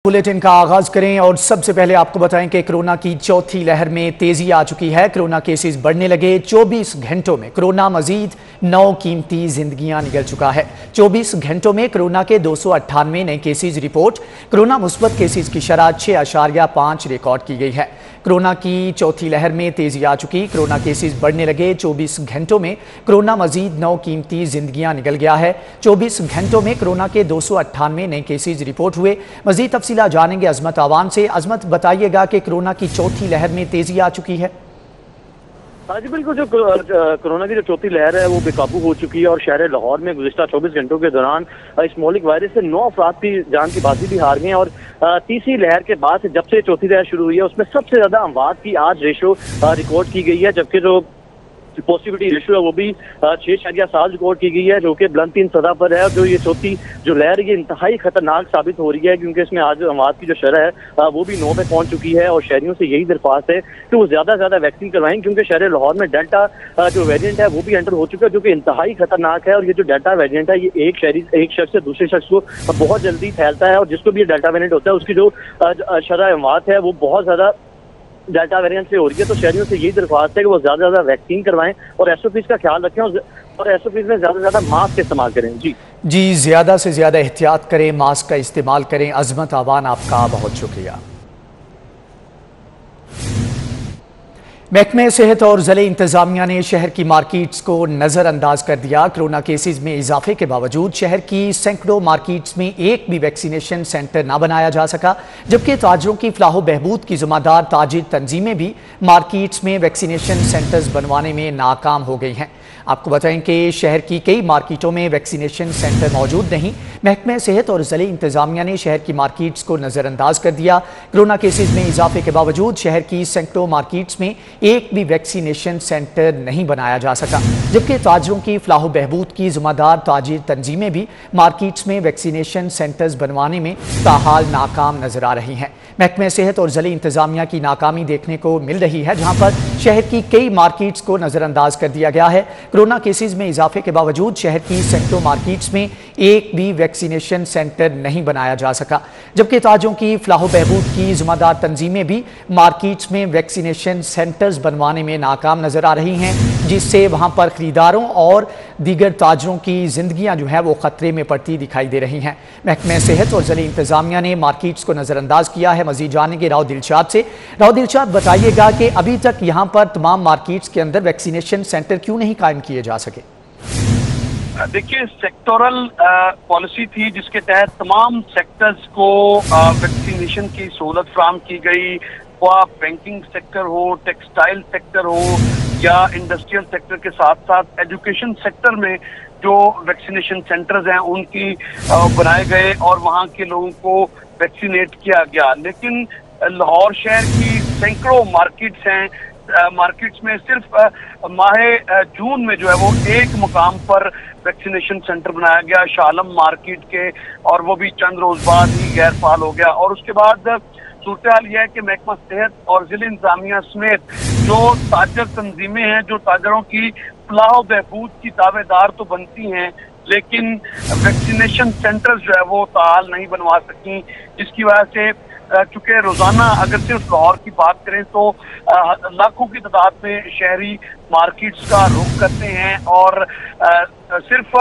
Bulletin का आगाज करें और सबसे पहले आपको बताएं कि कोरोना की चौथी लहर में तेजी आ चुकी है। कोरोना केसेस बढ़ने लगे। 24 घंटों में कोरोना मजीद 9 कीमती जिंदगियां निगल चुका है। 24 घंटों में कोरोना के 298 नए केसेस रिपोर्ट। कोरोना मुस्बत केसेस की शरह 6.5 रिकॉर्ड की गई है। कोरोना की चौथी लहर में तेजी आ चुकी। कोरोना केसेस बढ़ने लगे। 24 घंटों में कोरोना मजीद 9 कीमती जिंदगियां निगल गया है। 24 घंटों में कोरोना के 298 नए केसेस रिपोर्ट हुए। मजीद तफसीला जानेंगे अजमत आवान से। अजमत, बताइएगा कि कोरोना की चौथी लहर में तेजी आ चुकी है। हाँ जी बिल्कुल, जो कोरोना की जो चौथी लहर है वो बेकाबू हो चुकी है और शहर लाहौर में गुज़िश्ता 24 घंटों के दौरान इस मौलिक वायरस से 9 अफराद की जान की बाजी भी हार गए हैं। और तीसरी लहर के बाद से जब से चौथी लहर शुरू हुई है उसमें सबसे ज्यादा अमवात की आज रेशो रिकॉर्ड की गई है, जबकि जो पॉजिटिविटी रेशो है वो भी 6.7 रिकॉर्ड की गई है, जो कि बुलंदतरीन सतह पर है। और जो ये चौथी जो लहर है ये इंतहाई खतरनाक साबित हो रही है, क्योंकि इसमें आज अमवात की जो शरह है वो भी 9 पे पहुंच चुकी है। और शहरियों से यही दरख्वास्त है कि वो ज्यादा से ज्यादा वैक्सीन करवाएं, क्योंकि शहर लाहौर में डेल्टा जो वेरिएंट है वो भी एंटर हो चुका है, जो कि इंतहाई खतरनाक है। और ये जो डेल्टा वेरिएंट है ये एक शख्स से दूसरे शख्स को बहुत जल्दी फैलता है, और जिसको भी ये डेल्टा वेरिएंट होता है उसकी जो शरह अमवात है वो बहुत ज्यादा डेल्टा वेरिएंट से हो रही है। तो शहरियों से यही दरख्वास्त है कि वो ज्यादा से ज्यादा वैक्सीन करवाएं और एसओपीज का ख्याल रखें और एसओपीज में ज्यादा से ज्यादा मास्क का इस्तेमाल करें। जी ज्यादा से ज्यादा एहतियात करें, मास्क का इस्तेमाल करें। अजमत आवान, आपका बहुत शुक्रिया। महकमे सेहत और ज़िले इंतजामिया ने शहर की मार्केट्स को नज़रअंदाज कर दिया। कोरोना केसेस में इजाफे के बावजूद शहर की सैकड़ों मार्केट्स में एक भी वैक्सीनेशन सेंटर ना बनाया जा सका, जबकि ताजरों की फलाह बहबूद की जिम्मेदार ताजिर तंजीमें भी मार्केट्स में वैक्सीनेशन सेंटर्स बनवाने में नाकाम हो गई हैं। आपको बताएं कि शहर की कई मार्केटों में वैक्सीनेशन सेंटर मौजूद नहीं। महकमे सेहत और ज़िले इंतजामिया ने शहर की मार्केट्स को नज़रअंदाज कर दिया। कोरोना केसेस में इजाफे के बावजूद शहर की सैकड़ों मार्केट्स में एक भी वैक्सीनेशन सेंटर नहीं बनाया जा सका, जबकि ताजरों की फलाह बहबूद की जिम्मेदार ताजिर तंजीमें भी मार्केट्स में वैक्सीनेशन सेंटर्स बनवाने में ताहाल नाकाम नजर आ रही हैं। महकमे सेहत और ज़िले इंतजामिया की नाकामी देखने को मिल रही है, जहाँ पर शहर की कई मार्केट्स को नज़रअंदाज कर दिया गया है। कोरोना केसेस में इजाफे के बावजूद शहर की सैकड़ों मार्केट्स में एक भी वैक्सीनेशन सेंटर नहीं बनाया जा सका, जबकि ताजों की फलाह बहबूद की जिम्मेदार तंजीमें भी मार्केट्स में वैक्सीनेशन सेंटर्स बनवाने में नाकाम नजर आ रही हैं, जिससे वहां पर खरीदारों और दीगर ताजरों की जिंदगियां जो है वो खतरे में पड़ती दिखाई दे रही हैं। महकमे सेहत और ज़िले इंतजामिया ने मार्केट्स को नजरअंदाज किया है। मजीद जानेंगे राव दिलशाद से। राव दिलशाद, बताइएगा कि अभी तक यहाँ पर तमाम मार्केट्स के अंदर वैक्सीनेशन सेंटर क्यों नहीं कायम किए जा सके? देखिए, सेक्टोरल पॉलिसी थी जिसके तहत तमाम सेक्टर्स को वैक्सीनेशन की सहूलत फराहम की गई, वह बैंकिंग सेक्टर हो, टेक्सटाइल सेक्टर हो या इंडस्ट्रियल सेक्टर के साथ साथ एजुकेशन सेक्टर में जो वैक्सीनेशन सेंटर्स हैं उनकी बनाए गए और वहाँ के लोगों को वैक्सीनेट किया गया। लेकिन लाहौर शहर की सैकड़ों मार्केट्स हैं, मार्केट्स में सिर्फ माह जून में जो है वो एक मुकाम पर वैक्सीनेशन सेंटर बनाया गया शालम मार्केट के, और वो भी चंद रोज बाद ही गैर फाल हो गया। और उसके बाद सूरत हाल यह है कि महकमा सेहत और जिले इंतजामिया समेत जो ताजर तंजीमें हैं, जो ताजरों की फलाह बहबूद की दावेदार तो बनती हैं, लेकिन वैक्सीनेशन सेंटर्स जो है वो ताल नहीं बनवा सकी, जिसकी वजह से चूंकि रोजाना अगर सिर्फ लाहौर की बात करें तो लाखों की तादाद में शहरी मार्केट्स का रुख करते हैं। और सिर्फ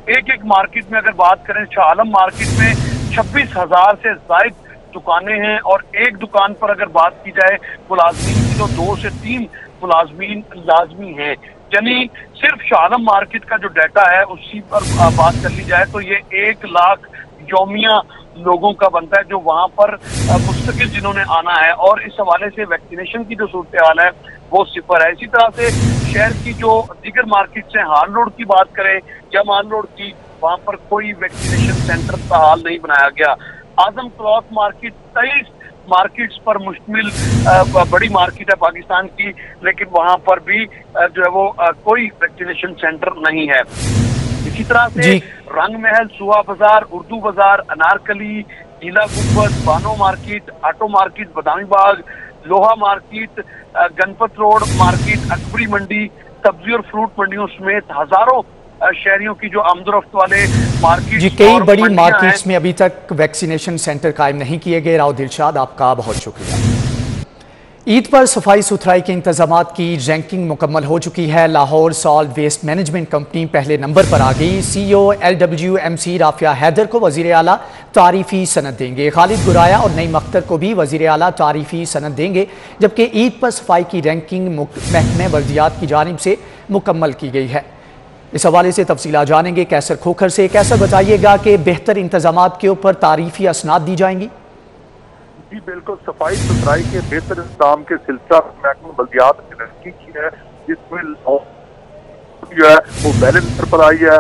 एक मार्केट में अगर बात करें, शालम मार्केट में 26,000 से ज्यादा दुकानें हैं, और एक दुकान पर अगर बात की जाए मुलाजमीन की तो 2 से 3 मुलाजमीन लाजमी हैं। यानी सिर्फ शालम मार्केट का जो डाटा है उसी पर बात कर ली जाए तो ये 1 लाख यौमिया लोगों का बनता है जो वहां पर मुस्तकिल जिन्होंने आना है। और इस हवाले से वैक्सीनेशन की जो सूरत हाल है वो सिफर है। इसी तरह से शहर की जो दीगर मार्केट्स हैं, हाल रोड की बात करें या मान रोड की, वहां पर कोई वैक्सीनेशन सेंटर का हाल नहीं बनाया गया। आजम क्लॉथ मार्केट 23 मार्केट्स पर मुश्तमिल बड़ी मार्केट है पाकिस्तान की, लेकिन वहां पर भी जो है वो कोई वैक्सीनेशन सेंटर नहीं है। इसी तरह से रंग महल, सुहा बाजार, उर्दू बाजार, Anarkali, Gila Gumbad, Bano market, auto market, Badami Bagh, Loha market, Ganpat road market, Akbari Mandi, सब्जी और फ्रूट मंडियों समेत हजारों शहरियों की जो आमदोरफ्त वाले मार्केट जी, कई बड़ी मार्केट्स में अभी तक वैक्सीनेशन सेंटर कायम नहीं किए गए। राव दिलशाद, आपका बहुत शुक्रिया। ईद पर सफाई सुथराई के इंतजाम की रैंकिंग मुकम्मल हो चुकी है। Lahore solid waste management company पहले नंबर पर आ गई। CEO LWMC राफिया हैदर को वजीर आला तारीफी सनद देंगे। खालिद गुराया और नईम अख्तर को भी वजीर आला तारीफी सनद देंगे। जबकि ईद पर सफाई की रैंकिंग महकमे बल्दियात की जानिब से मुकम्मल की गई है। इस हवाले से तफसीला जानेंगे कैसर खोखर से। कैसर, बताइएगा कि बेहतर इंतजाम के ऊपर तारीफी असनाद दी जाएंगी? जी बिल्कुल, सफाई सुथराई के बेहतर इंतजाम के सिलसिला महकमा बल्दियात ने तरक्की की है, जिसमें जो है वो पहले नंबर पर आई है,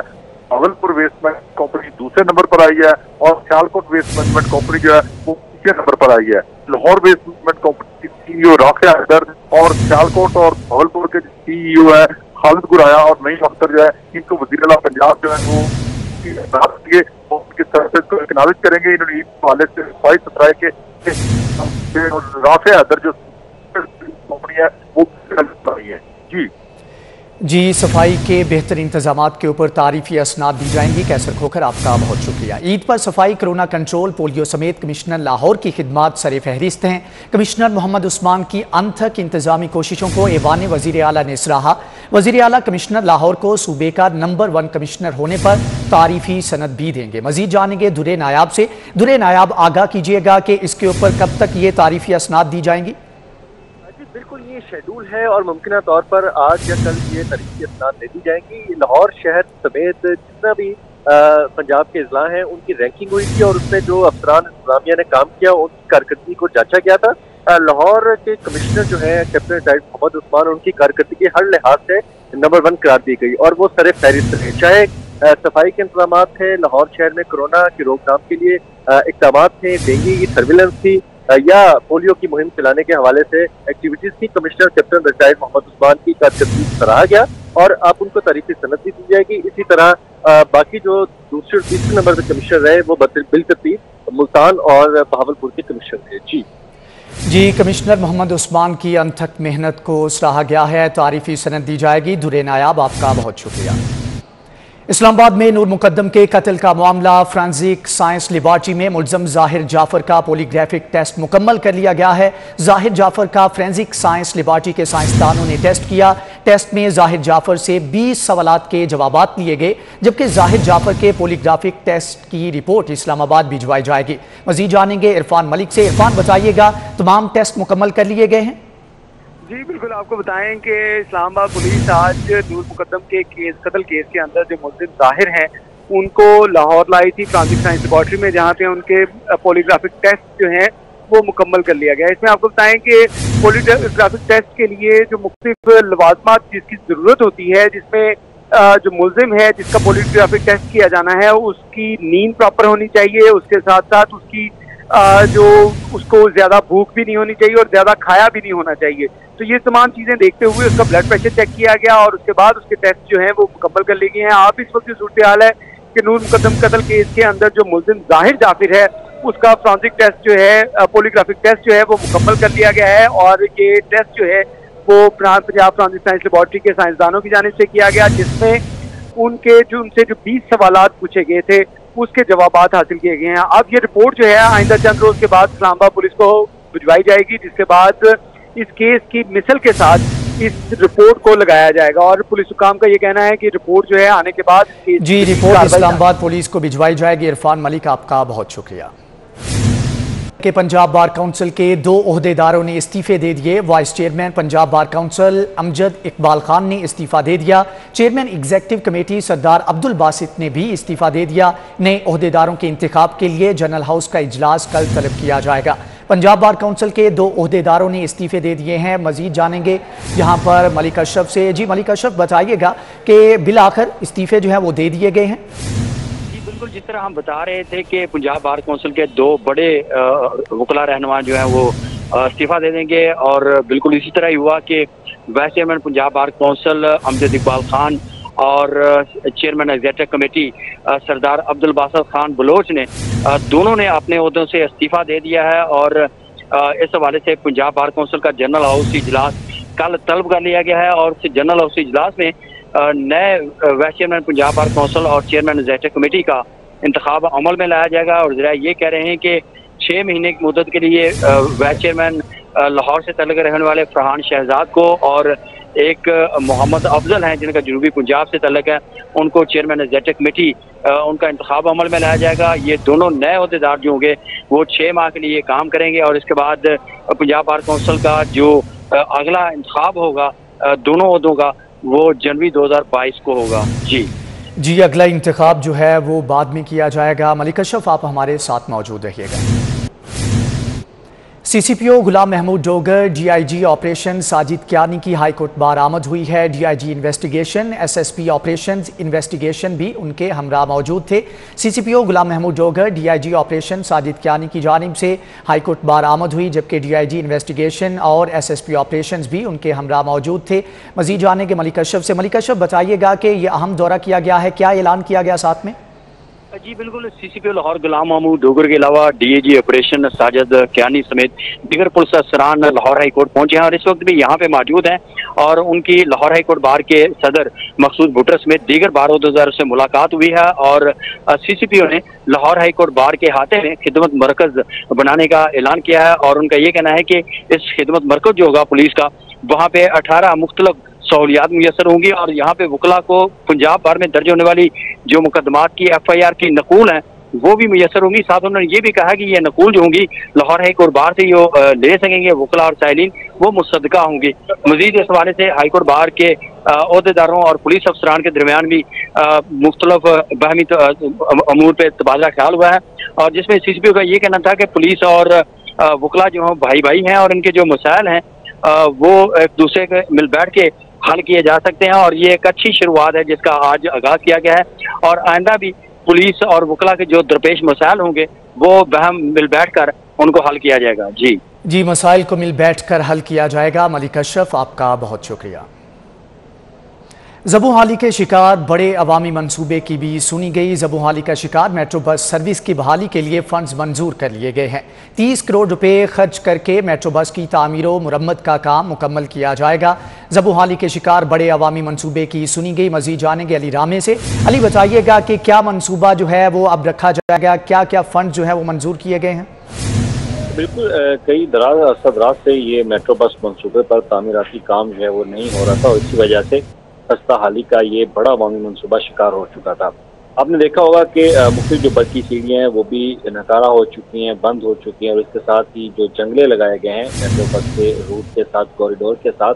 भावलपुर वेस्ट मैनेजमेंट कंपनी दूसरे नंबर पर आई है और सियालकोट वेस्ट मैनेजमेंट कंपनी जो है वो तीसरे नंबर पर आई है। लाहौर वेस्ट मैनेजमेंट कंपनी की CEO राफिया हैदर और सियालकोट और भावलपुर के CEO है खालिद गुराया और नईम अख्तर जो है, इनको वज़ीर आला पंजाब जो है वो उनकी तरफ से एक्नॉलेज करेंगे। इन्होंने ईद हवाले से सफाई सुथराई के राफिया हैदर जो कंपनी है वो है। जी, सफाई के बेहतर इंतजाम के ऊपर तारीफी असनाद दी जाएंगी। कैसर खोखर, आपका बहुत शुक्रिया। ईद पर सफाई, कोरोना कंट्रोल, पोलियो समेत कमिश्नर लाहौर की खिदमात सरे फहरिस्त हैं। कमिश्नर मोहम्मद उस्मान की अनथक इंतजामी कोशिशों को ऐवान वज़ीर आला ने सराहा। वज़ीर आला कमिश्नर लाहौर को सूबे का नंबर 1 कमिश्नर होने पर तारीफी सनद भी देंगे। मजीद जानेंगे दुरे नायाब से। दुरे नायाब, आगाह कीजिएगा कि इसके ऊपर कब तक ये तारीफी असनाद दी जाएंगी? बिल्कुल, ये शेड्यूल है और मुमकिन तौर पर आज या कल ये तारीफी असनाद दे दी जाएंगी। लाहौर शहर समेत जितना भी पंजाब के अजला हैं उनकी रैंकिंग हुई थी और उसमें जो अफसरान इंतजामिया ने काम किया उनकी कारकर्दगी को जांचा गया था। लाहौर के कमिश्नर जो है कैप्टन रिटायर्ड मोहम्मद उस्मान, उनकी कारकर्दगी हर लिहाज से नंबर 1 करार दी गई और वो सरे फहरिस्त रहे। चाहे सफाई के इंतजाम थे, लाहौर शहर में कोरोना की रोकथाम के लिए इक़दाम थे, डेंगू की सर्विलेंस थी या पोलियो की मुहिम चलाने के हवाले से एक्टिविटीज की, commissioner captain retired Mohammad Usman की कारकर्दगी सराहा गया और अब उनको तारीफी सनद भी दी जाएगी। इसी तरह बाकी जो दूसरे और तीसरे नंबर पर कमिश्नर रहे वो बिलतरतीब मुल्तान और बहावलपुर के कमिश्नर थे। जी, कमिश्नर मोहम्मद उस्मान की अनथक मेहनत को सराहा गया है, तारीफी सनद दी जाएगी। दुरे नायाब, आपका बहुत शुक्रिया। इस्लामाबाद में नूर मुकद्दम के कत्ल का मामला, फ्रांसिक साइंस लेबॉर्ट्री में मुल्ज़म जाहिर जाफर का पॉलीग्राफिक टेस्ट मुकम्मल कर लिया गया है। जाहिर जाफर का फ्रेंसिक साइंस लेबॉर्ट्री के साइंसदानों ने टेस्ट किया। टेस्ट में जाहिर जाफर से 20 सवालात के जवाबात लिए गए, जबकि जाहिर जाफर के पॉलीग्राफिक टेस्ट की रिपोर्ट इस्लामाबाद भिजवाई जाएगी। मजीद जानेंगे इरफान मलिक से। इरफान, बताइएगा, तमाम टेस्ट मुकम्मल कर लिए गए हैं? जी बिल्कुल, आपको बताएं कि इस्लामाबाद पुलिस आज नूर मुकद्दम के कत्ल केस के अंदर जो मुल्ज़िम जाहिर हैं उनको लाहौर लाई थी फ्रांसिक साइंस लेबॉर्ट्री में, जहां पे उनके पॉलीग्राफिक टेस्ट जो हैं वो मुकम्मल कर लिया गया। इसमें आपको बताएं कि पॉलीग्राफिक टेस्ट के लिए जो मुख्तलिफ लवाजमात जिसकी ज़रूरत होती है, जिसमें जो मुल्ज़िम है जिसका पॉलीग्राफिक टेस्ट किया जाना है उसकी नींद प्रॉपर होनी चाहिए, उसके साथ साथ उसकी जो उसको ज्यादा भूख भी नहीं होनी चाहिए और ज्यादा खाया भी नहीं होना चाहिए। तो ये तमाम चीजें देखते हुए उसका ब्लड प्रेशर चेक किया गया और उसके बाद उसके टेस्ट जो हैं वो मुकम्मल कर लिए गए हैं। आप इस वक्त सूरत हाल है कि नूर मुकद्दम कत्ल केस के अंदर जो मुल्ज़िम जाहिर जाफिर है उसका फ्रांसिक टेस्ट जो है, पॉलीग्राफिक टेस्ट जो है वो मुकम्मल कर लिया गया है और ये टेस्ट जो है वो पंजाब फ्रांसिक साइंस लेबॉर्ट्री के साइंसदानों की जानिब से किया गया, जिसमें उनसे जो 20 सवालात पूछे गए थे उसके जवाबात हासिल किए गए हैं। अब ये रिपोर्ट जो है आइंदा चंद रोज के बाद इस्लामाबाद पुलिस को भिजवाई जाएगी, जिसके बाद इस केस की मिसल के साथ इस रिपोर्ट को लगाया जाएगा और पुलिस हुकाम का ये कहना है कि रिपोर्ट जो है आने के बाद जी रिपोर्ट इस्लामाबाद पुलिस को भिजवाई जाएगी। इरफान मलिक, आपका बहुत शुक्रिया। कि पंजाब बार काउंसिल के 2 ओहदेदारों ने इस्तीफे दे दिए। Vice chairman Punjab bar council Amjad Iqbal Khan ने इस्तीफा दे दिया। चेयरमैन एग्जीक्यूटिव कमेटी सरदार अब्दुल बासित ने भी इस्तीफा दे दिया। नए ओहदेदारों के इंतखाब के लिए जनरल हाउस का इजलास कल तलब किया जाएगा। पंजाब बार काउंसिल के 2 ओहदेदारों ने इस्तीफे दे दिए हैं। मजीद जानेंगे यहाँ पर मलिक अशरफ से। जी मलिक अशरफ, बताइएगा कि बिल आखिर इस्तीफे जो है वो दे दिए गए हैं? बिल्कुल, जिस तरह हम बता रहे थे कि पंजाब बार काउंसिल के 2 बड़े वकला रहनुमा जो हैं वो इस्तीफा दे देंगे और बिल्कुल इसी तरह ही हुआ कि vice chairman Punjab bar council Amjad Iqbal Khan और चेयरमैन एग्जीक्यूटिव कमेटी सरदार अब्दुल बासित खान बलोच ने दोनों ने अपने ओहदों से इस्तीफा दे दिया है और इस हवाले से पंजाब बार काउंसिल का जनरल हाउस इजलास कल तलब कर लिया गया है और जनरल हाउस इजलास में नए vice chairman Punjab bar council और चेयरमैन एग्जीक्यूटिव कमेटी का इंतखाब अमल में लाया जाएगा। और जरा ये कह रहे हैं कि 6 महीने की मुद्दत के लिए वाइस चेयरमैन लाहौर से तल्लुक़ रहने वाले फरहान शहजाद को और एक मोहम्मद अफजल हैं जिनका जनूबी पंजाब से तल्लुक़ है, उनको चेयरमैन एग्जीक्यूटिव कमेटी उनका इंतखाब अमल में लाया जाएगा। ये दोनों नए अहदेदार जो होंगे वो 6 माह के लिए काम करेंगे और इसके बाद पंजाब बार कौंसिल का जो अगला इंतखाब होगा दोनों अहदों का वो जनवरी 2022 को होगा। जी, अगला इंतखाब जो है वो बाद में किया जाएगा। मलिक अशरफ, आप हमारे साथ मौजूद रहिएगा। CCPO गुलाम महमूद डोगर, DIG ऑपरेशन साजिद कियानी की हाईकोर्ट बार आमद हुई है। DIG investigation, SSP operation investigation भी उनके हमरा मौजूद थे। CCPO गुलाम महमूद डोगर, DIG ऑपरेशन साजिद कियानी की जानिब से हाईकोर्ट बार आमद हुई, जबकि DIG इन्वेस्टिगेशन और SSP ऑपरेशन भी उनके हमरा मौजूद थे। मजीद जानेंगे मलिक अशरफ से। मलिक अशरफ, बताइएगा कि यह अहम दौरा किया गया है, क्या ऐलान किया गया साथ में? जी बिल्कुल, CCPO लाहौर गुलाम महमूद डोगर के अलावा DIG ऑपरेशन साजिद कियानी समेत दीगर पुलिस अफसरान लाहौर हाई कोर्ट पहुंचे हैं और इस वक्त भी यहाँ पे मौजूद हैं और उनकी लाहौर हाई कोर्ट बार के सदर मकसूद भुट्टर समेत दीगर बार अहदेदारों से मुलाकात हुई है। और CCPO ने लाहौर हाई कोर्ट बार के हाथे में खिदमत मरकज बनाने का ऐलान किया है और उनका ये कहना है कि इस खिदमत मरकज जो होगा पुलिस का, वहाँ पे 18 मुख्तलिफ सहूलियात मुयसर होंगी और यहाँ पे वकला को पंजाब बार में दर्ज होने वाली जो मुकदमात की FIR की नकूल है वो भी मुयसर होंगी। साथ उन्होंने ये भी कहा कि ये नकूल जो होंगी लाहौर हाई कोर्ट बार से जो ले सकेंगे वकला और साइलिन, वो मुसद्दका होंगी। मजीद इस हवाले से हाई कोर्ट बार के अहदेदारों और पुलिस अफसरान के दरमियान भी मुख्तलिफ बाहमी अमूर पे तबादला ख्याल हुआ है और जिसमें CCPO का ये कहना था कि पुलिस और वकला जो भाई भाई हैं और इनके जो मसाइल हैं वो एक दूसरे के मिल बैठ के हल किए जा सकते हैं और ये एक अच्छी शुरुआत है जिसका आज आगाज किया गया है और आइंदा भी पुलिस और वकला के जो दरपेश मसाइल होंगे वो बहम मिल बैठ कर उनको हल किया जाएगा। जी, मसाइल को मिल बैठ कर हल किया जाएगा। मलिक अशरफ, आपका बहुत शुक्रिया। ज़बूहाली के शिकार बड़े अवामी मनसूबे की भी सुनी गई। ज़बूहाली का शिकार मेट्रो बस सर्विस की बहाली के लिए फंड्स मंजूर कर लिए गए हैं। 30 करोड़ रुपए खर्च करके मेट्रो बस की तामीर व मुरम्मत का काम मुकम्मल किया जाएगा। ज़बूहाली के शिकार बड़े अवामी मनसूबे की सुनी गई। मजीद जानेंगे अली रामे से। अली, बताइएगा कि क्या मनसूबा जो है वो अब रखा जाएगा, क्या क्या फंड जो है वो मंजूर किए गए हैं? बिल्कुल, कई दराज से ये मेट्रो बस मनसूबे पर तामीराती काम जो है वो नहीं हो रहा था और इसी वजह से खस्ता हाली का ये बड़ा अवामी मनसूबा शिकार हो चुका था। आपने देखा होगा कि मुख्तलिफ जो बस की सीढ़ियाँ हैं वो भी नकारा हो चुकी हैं, बंद हो चुकी हैं और इसके साथ ही जो जंगले लगाए गए हैं मेट्रो बस के रूट के साथ, कॉरिडोर के साथ,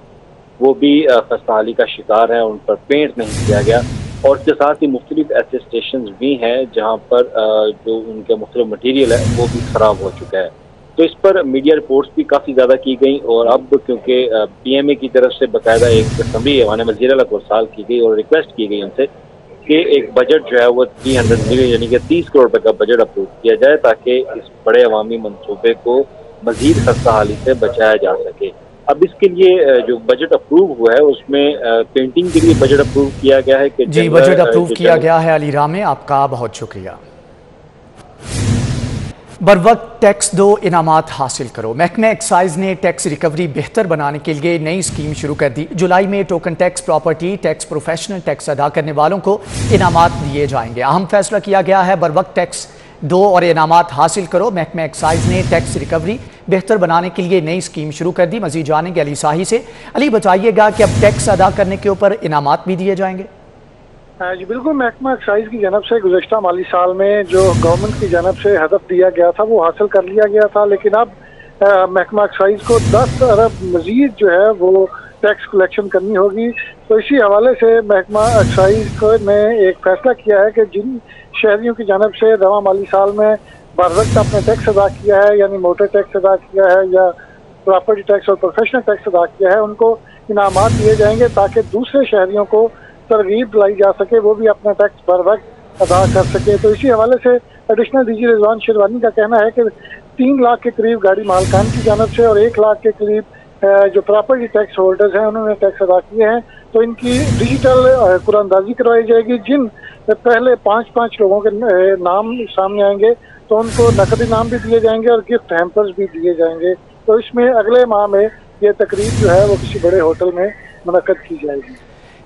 वो भी खस्ता हाली का शिकार है। उन पर पेंट नहीं किया गया और इसके साथ ही मुख्तलिफ ऐसे स्टेशन भी हैं जहाँ पर जो उनके मुख्तलिफ मटीरियल है वो भी ख़राब हो चुका है। तो इस पर मीडिया रिपोर्ट्स भी काफ़ी ज़्यादा की गई और अब क्योंकि PMA की तरफ से बाकायदा एक असम्बली ऐवान वज़ीर आला को इरसाल की गई और रिक्वेस्ट की गई उनसे कि एक बजट जो है वो 300 मिलियन यानी कि 30 करोड़ रुपए का बजट अप्रूव किया जाए ताकि इस बड़े अवामी मनसूबे को मजीद खस्ता हाली से बचाया जा सके। अब इसके लिए जो बजट अप्रूव हुआ है उसमें पेंटिंग के लिए बजट अप्रूव किया गया है कि जी, बजट अप्रूव किया गया है। अली रामे, आपका बहुत शुक्रिया। बर वक्त टैक्स दो, इनामात हासिल करो। महकमा एक्साइज ने टैक्स रिकवरी बेहतर बनाने के लिए नई स्कीम शुरू कर दी। जुलाई में token tax, property tax, professional tax अदा करने वालों को इनामात दिए जाएंगे। अहम फैसला किया गया है, बर वक्त टैक्स दो और इनामात हासिल करो। महकमा एक्साइज ने टैक्स रिकवरी बेहतर बनाने के लिए नई स्कीम शुरू कर दी। मजीद जानेंगे अली साही से। अली, बताइएगा कि अब टैक्स अदा करने के ऊपर इनामात भी दिए जाएंगे? जी बिल्कुल, महकमा एक्साइज की जानब से गुज़श्ता माली साल में जो गवर्नमेंट की जानब से हदफ दिया गया था वो हासिल कर लिया गया था, लेकिन अब महकमा एक्साइज को 10 अरब मजीद जो है वो टैक्स कलेक्शन करनी होगी। तो इसी हवाले से महकमा एक्साइज ने एक फैसला किया है कि जिन शहरियों की जानब से रवा माली साल में बर वक्त अपने टैक्स अदा किया है, यानी मोटर टैक्स अदा किया है या प्रॉपर्टी टैक्स और प्रोफेशनल टैक्स अदा किया है, उनको इनामात दिए जाएंगे ताकि दूसरे शहरियों को तरगीब दिलाई जा सके, वो भी अपना टैक्स बर वक्त अदा कर सके। तो इसी हवाले से एडिशनल DG रिजवान शेरवानी का कहना है कि 3 लाख के करीब गाड़ी मालकान की जानब से और 1 लाख के करीब जो प्रॉपर्टी टैक्स होल्डर्स हैं उन्होंने टैक्स अदा किए हैं, तो इनकी डिजिटल कुरानदाजी करवाई जाएगी। जिन पहले 5-5 लोगों के नाम सामने आएंगे तो उनको नकदी नाम भी दिए जाएंगे और गिफ्ट हैम्पर्स भी दिए जाएंगे। तो इसमें अगले माह में ये तकरीब जो है वो किसी बड़े होटल में मुनक्कद की जाएगी।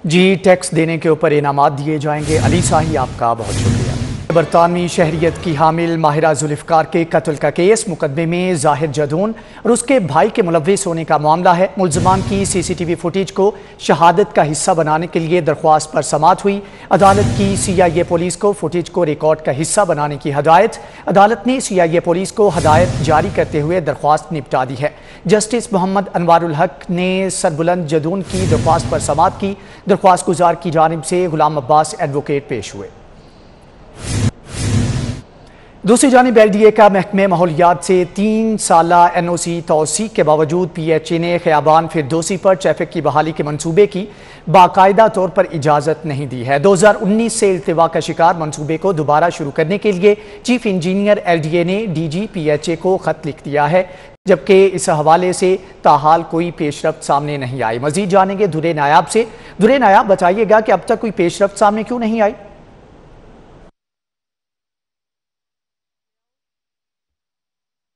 जी, टैक्स देने के ऊपर इनामात दिए जाएंगे। अली शाही, आपका बहुत शुक्रिया। बरतानवी शहरियत की हामिल माहिरा जुल्फ़िकार के कत्ल का केस मुकदमे में जाहिर जदून और उसके भाई के मुलव्विस होने का मामला है। मुल्ज़मान की CCTV फुटेज को शहादत का हिस्सा बनाने के लिए दरख्वास्त पर समाअत हुई। अदालत की CIA पुलिस को फुटेज को रिकॉर्ड का हिस्सा बनाने की हदायत। अदालत ने CIA पुलिस को हदायत जारी करते हुए दरख्वास्त निपटा दी है। जस्टिस मोहम्मद अनवारुल हक ने सरबुलंद जदून की दरख्वास्त पर समाअत की। दरख्वास्त गुजार की जानिब से गुलाम अब्बास एडवोकेट पेश हुए। दूसरी जानिब LDA का महकमे माहौलियात से 3 साला NOC तौसीक के बावजूद PHA ने खियाबान फिरदौसी पर ट्रैफिक की बहाली के मनसूबे की बाकायदा तौर पर इजाज़त नहीं दी है। 2019 से इल्तिवा का शिकार मनसूबे को दोबारा शुरू करने के लिए चीफ इंजीनियर LDA ने DG PHA को खत लिख दिया है, जबकि इस हवाले से ताहाल कोई पेशरफ्त सामने नहीं आई। मजीद जानेंगे दुरे नायाब से। दुरे नायाब, बताइएगा कि अब तक कोई पेशरफ्त सामने क्यों नहीं आई?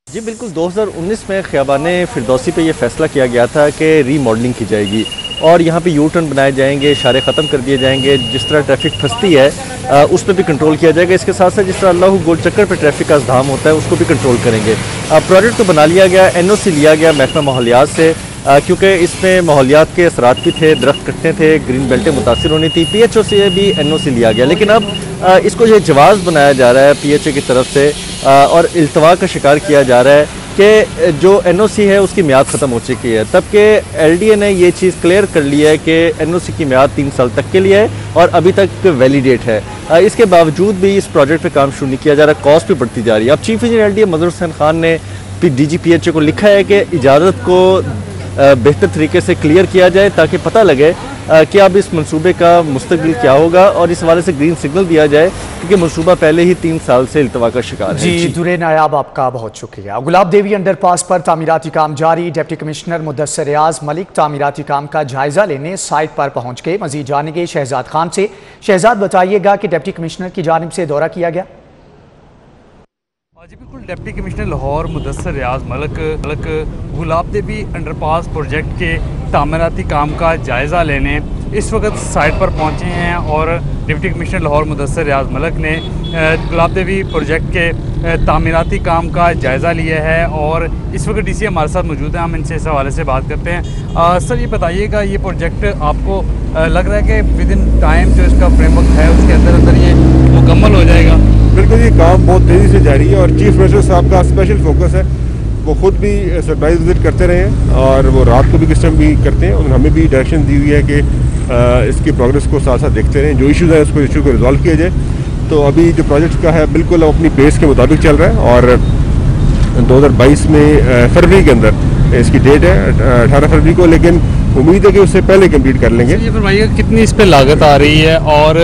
जी बिल्कुल, 2019 में खियाबान फिरदौसी पे ये फैसला किया गया था कि रीमॉडलिंग की जाएगी और यहाँ पे यू टर्न बनाए जाएंगे, इशारे ख़त्म कर दिए जाएंगे। जिस तरह ट्रैफिक फंसती है उस पर भी कंट्रोल किया जाएगा। इसके साथ साथ जिस तरह अल्लाह गोल चक्कर पर ट्रैफिक का अज़्दाम होता है उसको भी कंट्रोल करेंगे। प्रोजेक्ट तो बना लिया गया, NOC लिया गया महकमा माहौलियात से, क्योंकि इसमें माहौलियात के असरात भी थे, दरख्त कटने थे, ग्रीन बेल्टें मुतासिर होनी थी। PHO से भी NOC लिया गया, लेकिन अब इसको ये जवाज़ बनाया जा रहा है PHA की तरफ से और इल्तवा का शिकार किया जा रहा है कि जो NOC है उसकी म्याद ख़त्म हो चुकी है। तब के LDA ने ये चीज़ क्लियर कर ली है कि NOC की म्याद 3 साल तक के लिए है और अभी तक वैलिडेट है। इसके बावजूद भी इस प्रोजेक्ट पे काम शुरू नहीं किया जा रहा, कॉस्ट भी बढ़ती जा रही है। अब चीफ इंजीनियर LDA मजहर हुसैन खान ने DG PHA को लिखा है कि इजाज़त को बेहतर तरीके से क्लियर किया जाए ताकि पता लगे कि अब इस मंसूबे का मुस्तकबिल क्या होगा और इस हवाले से ग्रीन सिग्नल दिया जाए, क्योंकि मंसूबा पहले ही 3 साल से इल्तवा का शिकार है। जी दुरे नायाब, आपका बहुत शुक्रिया। गुलाब देवी अंडरपास पर तामीराती काम जारी। डिप्टी कमिश्नर मुदस्सिर रियाज मलिक तामीराती काम का जायजा लेने साइट पर पहुंच गए। मजीद जानेंगे शहजाद खान से। शहजाद, बताइएगा कि डिप्टी कमिश्नर की जानिब से दौरा किया गया? जी बिल्कुल, डिप्टी कमिश्नर लाहौर मुदस्सिर रियाज मलिक गुलाब देवी अंडरपास प्रोजेक्ट के तामीराती काम का जायज़ा लेने इस वक्त साइट पर पहुंचे हैं और डिप्टी कमिश्नर लाहौर मुदस्सिर रियाज मलिक ने गुलाब देवी प्रोजेक्ट के तामीराती काम का जायज़ा लिया है और इस वक्त DC हमारे साथ मौजूद हैं। हम इनसे इस हवाले से बात करते हैं। सर, ये बताइएगा, ये प्रोजेक्ट आपको लग रहा है कि विद इन टाइम जो इसका फ्रेमवर्क है उसके अंदर ये मुकम्मल हो जाएगा? बिल्कुल, ये काम बहुत तेज़ी से जारी है और चीफ मिनिस्टर साहब का स्पेशल फोकस है। वो खुद भी सरप्राइज विजिट करते रहे हैं और वो रात को भी किस टाइम भी करते हैं और हमें भी डायरेक्शन दी हुई है कि इसकी प्रोग्रेस को साथ साथ देखते रहें, जो इश्यूज़ हैं उसको इशू को रिजॉल्व किया जाए। तो अभी जो प्रोजेक्ट का है बिल्कुल अपनी पेस के मुताबिक चल रहा है और 2022 में फरवरी के अंदर इसकी डेट है 18 फरवरी को, लेकिन उम्मीद है कि उससे पहले कम्प्लीट कर लेंगे। ये फरमाइएगा, कितनी इस पर लागत आ रही है और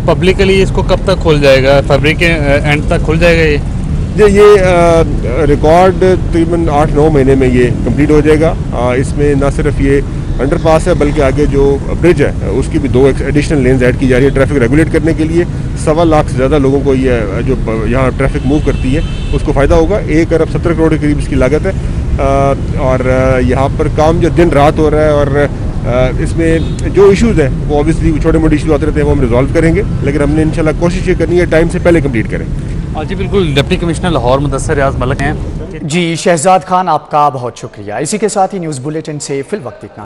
पब्लिकली इसको कब तक खुल जाएगा? फरवरी के एंड तक खुल जाएगा ये रिकॉर्ड तकरीबन 8-9 महीने में ये कंप्लीट हो जाएगा। इसमें ना सिर्फ ये अंडरपास है बल्कि आगे जो ब्रिज है उसकी भी 2 एडिशनल लेन्स ऐड की जा रही है ट्रैफिक रेगुलेट करने के लिए। 1.25 लाख से ज़्यादा लोगों को ये जो यहाँ ट्रैफिक मूव करती है उसको फ़ायदा होगा। 1 अरब 70 करोड़ के करीब इसकी लागत है और यहाँ पर काम जो दिन रात हो रहा है और इसमें जो इश्यूज़ हैं वो ऑब्वियसली छोटे मोटे इशूज़ आते रहते हैं, वो हम रिजॉल्व करेंगे, लेकिन हमने इंशाल्लाह कोशिश ये करनी है टाइम से पहले कंप्लीट करें। जी बिल्कुल, डिप्टी कमिश्नर लाहौर मुदस्सिर रियाज मलिक हैं। जी शहजाद खान, आपका बहुत शुक्रिया। इसी के साथ ही न्यूज़ बुलेटिन से फिल वक्त इतना।